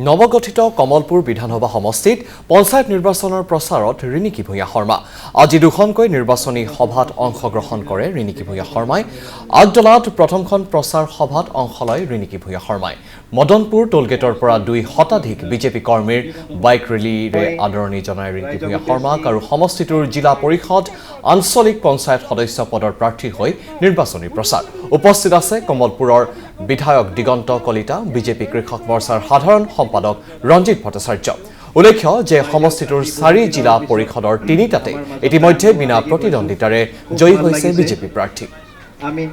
নৱগঠিত কমলপুৰ বিধানসভা সমষ্টিত পঞ্চায়ত নিৰ্বাচনৰ প্ৰচাৰত ৰিণিকী ভূঞা শৰ্মা আজি দুখনকৈ নিৰ্বাচনী সভাত অংশগ্ৰহণ কৰে ৰিণিকী ভূঞা শৰ্মাই আগদলাত প্ৰথমখন প্ৰচাৰ সভাত অংশ লয় ৰিণিকী ভূঞা শৰ্মাই মদনপুৰ টোলগেটৰ পৰা 2 শতাধিক বিজেপি কৰ্মীৰ বাইক ৰেলীৰে আদৰণি জনায় ৰিণিকী ভূঞা শৰ্মাক আৰু সমষ্টিটোৰ জিলা পৰিষদ আঞ্চলিক পঞ্চায়ত সদস্য পদৰ প্ৰাৰ্থী হৈ নিৰ্বাচনী প্ৰচাৰ উপস্থিত আছে কমলপুৰৰ বিধায়ক দিগন্ত কলিতা বিজেপি কৃষক মৰ্চাৰ সাধাৰণ সম্পাদক ৰঞ্জিত ভট্টাচাৰ্য উল্লেখ্য যে সমষ্টিটোৰ 4 জিলা পৰিষদৰ 3টাতে ইতিমধ্যে বিনা প্ৰতিদ্বন্দ্বিতাৰে জয়ী হৈছে বিজেপি প্ৰাৰ্থী আমি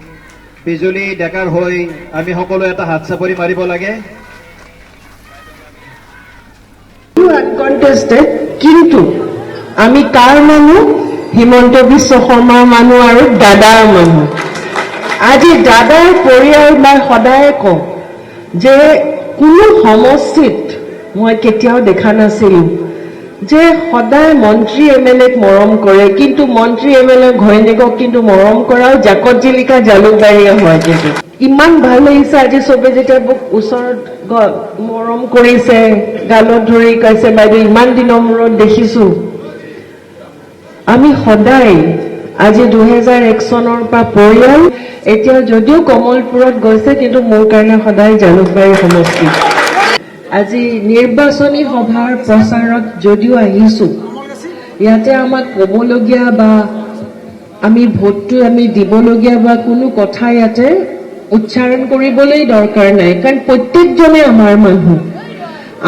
বিজুলী ডেকাৰ হৈ আমি সকলো এটা হাত চাপৰি মাৰিব লাগে আনকনটেস্টেড কিন্তু আমি কাৰ মানুহ হিমন্ত বিশ্ব শৰ্মাৰ মানুহ আৰু দাদাৰ মানুহ আজি দাদাৰ পৰিয়াল বা সদায় কওঁ যে কোনো সমষ্টিত মই কেতিয়াও দেখা নাছিলোঁ যে সদায় মন্ত্ৰী এমএলএক মৰম কৰে কিন্তু মন্ত্ৰী এমএলএ ঘৈণীয়েকক কিন্তু মৰম কৰাও জাকত জিলিকা জালুকবাৰীয়ে হয় কিন্তু ইমান ভাল লাগিছে আজি চবে যেতিয়া মোক ওচৰত মৰম কৰিছে গালত ধৰি কৈছে বাইদেউ ইমান দিনৰ মূৰত দেখিছোঁ আমি সদায় আজি 2001 চনৰ পৰা পৰিয়াল এতিয়া যদিও কমলপুৰত গৈছে কিন্তু মোৰ কাৰণে সদায় জালুকবাৰী সমষ্টি আজি নিৰ্বাচনী সভাৰ প্ৰচাৰত যদিও আহিছোঁ ইয়াতে আমাক ক'বলগীয়া বা আমি ভোটটো আমি দিবলগীয়া বা কোনো কথা ইয়াতে উচ্চাৰণ কৰিবলৈ দৰকাৰ নাই কাৰণ প্ৰত্যেকজনে আমাৰ মানুহ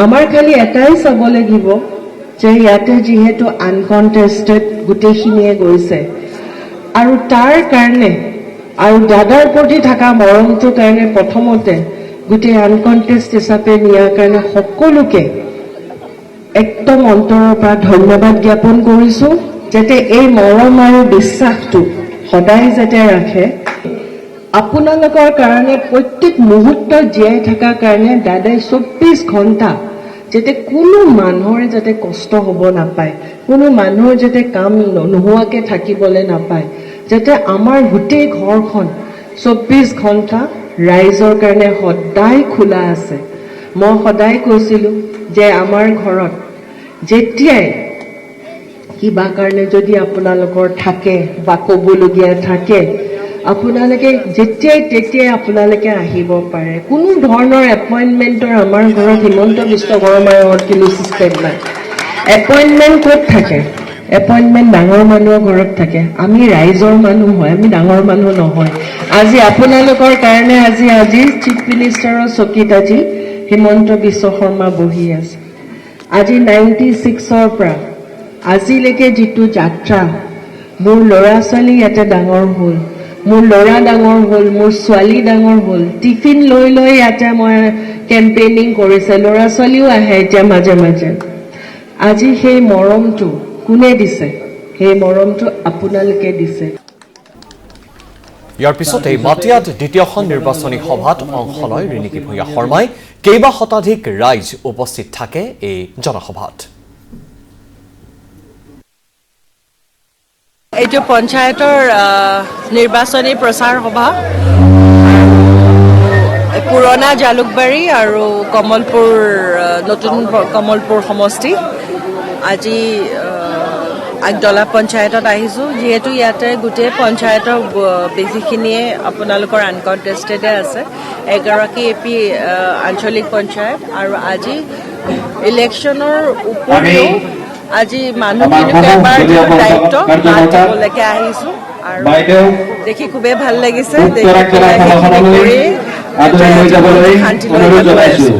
আমাৰ খালি এটাই চাব লাগিব যে ইয়াতে যিহেতু আনকনটেস্টেড গোটেইখিনিয়ে গৈছে আৰু তাৰ কাৰণে আৰু দাদাৰ প্ৰতি থকা মৰমটোৰ কাৰণে প্ৰথমতে গোটেই আনকনটেস্ট হিচাপে নিয়াৰ কাৰণে সকলোকে একদম অন্তৰৰ পৰা ধন্যবাদ জ্ঞাপন কৰিছোঁ যাতে এই মৰম আৰু বিশ্বাসটো সদায় যাতে ৰাখে আপোনালোকৰ কাৰণে প্ৰত্যেক মুহূৰ্ত জীয়াই থকাৰ কাৰণে দাদাই 24 ঘণ্টা যাতে কোনো মানুহৰ যাতে কষ্ট হ'ব নাপায় কোনো মানুহৰ যাতে কাম নোহোৱাকৈ থাকিবলৈ নাপায় যাতে আমাৰ গোটেই ঘৰখন 24 ঘণ্টা ৰাইজৰ কাৰণে সদায় খোলা আছে মই সদায় কৈছিলোঁ যে আমাৰ ঘৰত যেতিয়াই কিবা কাৰণে যদি আপোনালোকৰ থাকে বা ক'বলগীয়া থাকে আপোনালোকে যেতিয়াই তেতিয়াই আপোনালোকে আহিব পাৰে কোনো ধৰণৰ এপইণ্টমেণ্টৰ আমাৰ ঘৰত হিমন্ত বিশ্ব শৰ্মাৰ কোনো ছিষ্টেম নাই এপইণ্টমেণ্ট ক'ত থাকে এপইণ্টমেণ্ট ডাঙৰ মানুহৰ ঘৰত থাকে আমি ৰাইজৰ মানুহ হয় আমি ডাঙৰ মানুহ নহয় আজি আপোনালোকৰ কাৰণে আজি চিফ মিনিষ্টাৰৰ চকীত আজি হিমন্ত বিশ্ব শৰ্মা বহি আছে আজি 96ৰ পৰা আজিলৈকে যিটো যাত্ৰা মোৰ ল'ৰা ছোৱালী ইয়াতে ডাঙৰ হ'ল মোৰ ল'ৰা ডাঙৰ হ'ল মোৰ ছোৱালী ডাঙৰ হ'ল টিফিন লৈ লৈ ইয়াতে মই কেম্পেইনিং কৰিছে ল'ৰা ছোৱালীও আহে এতিয়া মাজে মাজে আজি সেই মৰমটো কোনে দিছে সেই মৰমটো আপোনালোকে দিছে ইয়াৰ পিছতে মাটিয়াত দ্বিতীয়খন নিৰ্বাচনী সভাত অংশ লয় ৰিণিকী ভূঞা শৰ্মাই কেইবা শতাধিক ৰাইজ উপস্থিত থাকে এই জনসভাত এইটো পঞ্চায়তৰ নিৰ্বাচনী প্ৰচাৰ সভা পুৰণা জালুকবাৰী আৰু কমলপুৰ নতুন কমলপুৰ সমষ্টি আজি আগদলা পঞ্চায়তত আহিছোঁ যিহেতু ইয়াতে গোটেই পঞ্চায়তৰ বেছিখিনিয়ে আপোনালোকৰ আনকনটেষ্টেডে আছে এগৰাকী এপি আঞ্চলিক পঞ্চায়ত আৰু আজি ইলেকশ্যনৰ উপৰিও আজি মানুহখিনিক এবাৰ দায়িত্ব দিবলৈকে আহিছোঁ আৰু দেখি খুবেই ভাল লাগিছে দেখি শান্তি লৈ আহিছোঁ